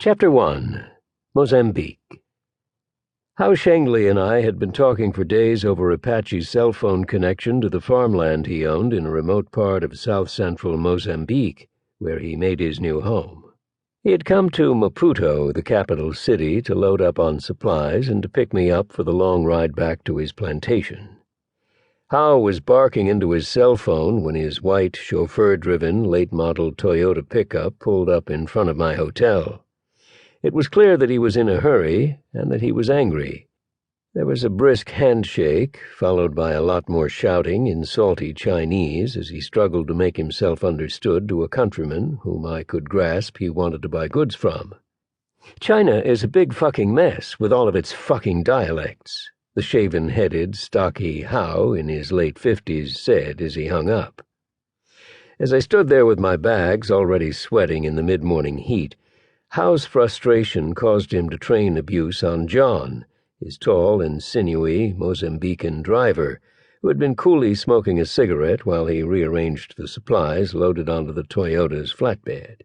Chapter 1. Mozambique. How Shanghai and I had been talking for days over Apache's cell phone connection to the farmland he owned in a remote part of south-central Mozambique, where he made his new home. He had come to Maputo, the capital city, to load up on supplies and to pick me up for the long ride back to his plantation. How was barking into his cell phone when his white, chauffeur-driven, late-model Toyota pickup pulled up in front of my hotel. It was clear that he was in a hurry and that he was angry. There was a brisk handshake, followed by a lot more shouting in salty Chinese as he struggled to make himself understood to a countryman whom I could grasp he wanted to buy goods from. China is a big fucking mess with all of its fucking dialects, the shaven-headed, stocky Hao in his late 50s said as he hung up. As I stood there with my bags already sweating in the mid-morning heat, Hao's frustration caused him to train abuse on John, his tall and sinewy Mozambican driver, who had been coolly smoking a cigarette while he rearranged the supplies loaded onto the Toyota's flatbed.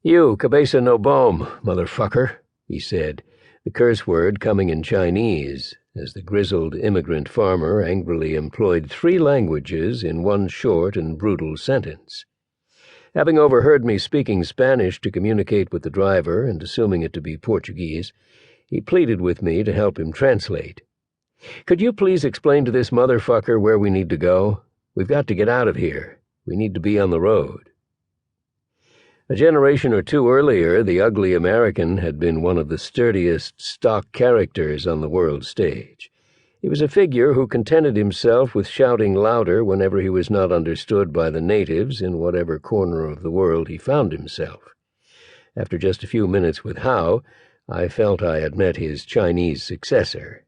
"You, cabeza no bom, motherfucker," he said, the curse word coming in Chinese, as the grizzled immigrant farmer angrily employed 3 languages in one short and brutal sentence. Having overheard me speaking Spanish to communicate with the driver and assuming it to be Portuguese, he pleaded with me to help him translate. "Could you please explain to this motherfucker where we need to go? We've got to get out of here. We need to be on the road." A generation or two earlier, the ugly American had been one of the sturdiest stock characters on the world stage. He was a figure who contented himself with shouting louder whenever he was not understood by the natives in whatever corner of the world he found himself. After just a few minutes with Hao, I felt I had met his Chinese successor.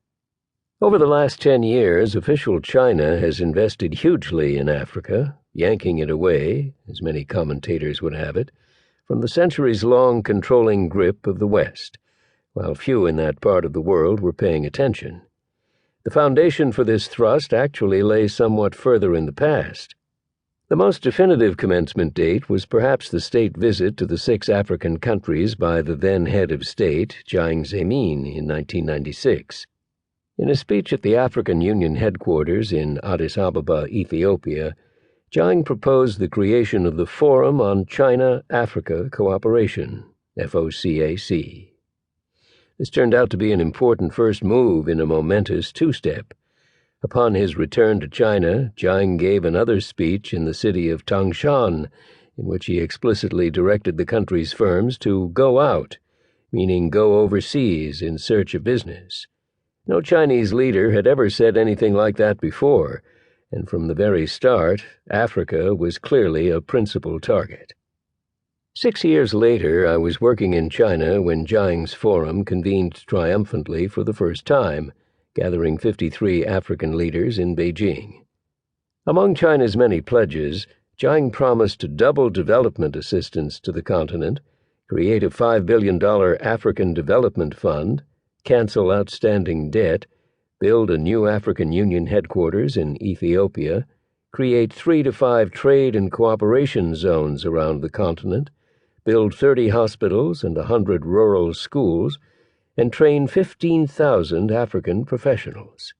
Over the last 10 years, official China has invested hugely in Africa, yanking it away, as many commentators would have it, from the centuries-long controlling grip of the West, while few in that part of the world were paying attention. The foundation for this thrust actually lay somewhat further in the past. The most definitive commencement date was perhaps the state visit to the 6 African countries by the then head of state, Jiang Zemin, in 1996. In a speech at the African Union headquarters in Addis Ababa, Ethiopia, Jiang proposed the creation of the Forum on China-Africa Cooperation, FOCAC. This turned out to be an important first move in a momentous 2-step. Upon his return to China, Jiang gave another speech in the city of Tangshan, in which he explicitly directed the country's firms to go out, meaning go overseas in search of business. No Chinese leader had ever said anything like that before, and from the very start, Africa was clearly a principal target. 6 years later, I was working in China when Jiang's forum convened triumphantly for the first time, gathering 53 African leaders in Beijing. Among China's many pledges, Jiang promised to double development assistance to the continent, create a $5 billion African Development Fund, cancel outstanding debt, build a new African Union headquarters in Ethiopia, create 3 to 5 trade and cooperation zones around the continent, build 30 hospitals and 100 rural schools, and train 15,000 African professionals.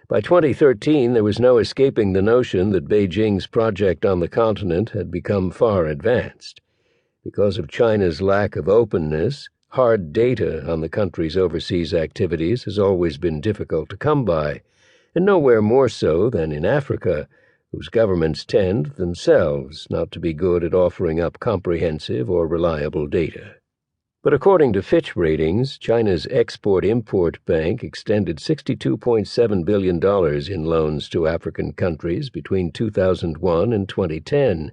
By 2013, there was no escaping the notion that Beijing's project on the continent had become far advanced. Because of China's lack of openness, hard data on the country's overseas activities has always been difficult to come by, and nowhere more so than in Africa, whose governments tend, themselves, not to be good at offering up comprehensive or reliable data. But according to Fitch Ratings, China's Export-Import Bank extended $62.7 billion in loans to African countries between 2001 and 2010,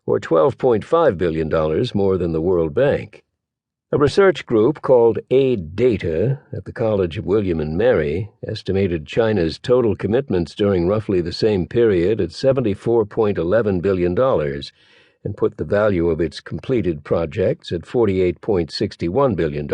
or $12.5 billion more than the World Bank. A research group called Aid Data at the College of William and Mary estimated China's total commitments during roughly the same period at $74.11 billion and put the value of its completed projects at $48.61 billion.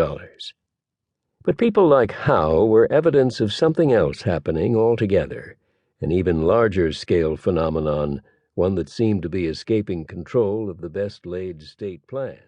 But people like Hao were evidence of something else happening altogether, an even larger-scale phenomenon, one that seemed to be escaping control of the best-laid state plan.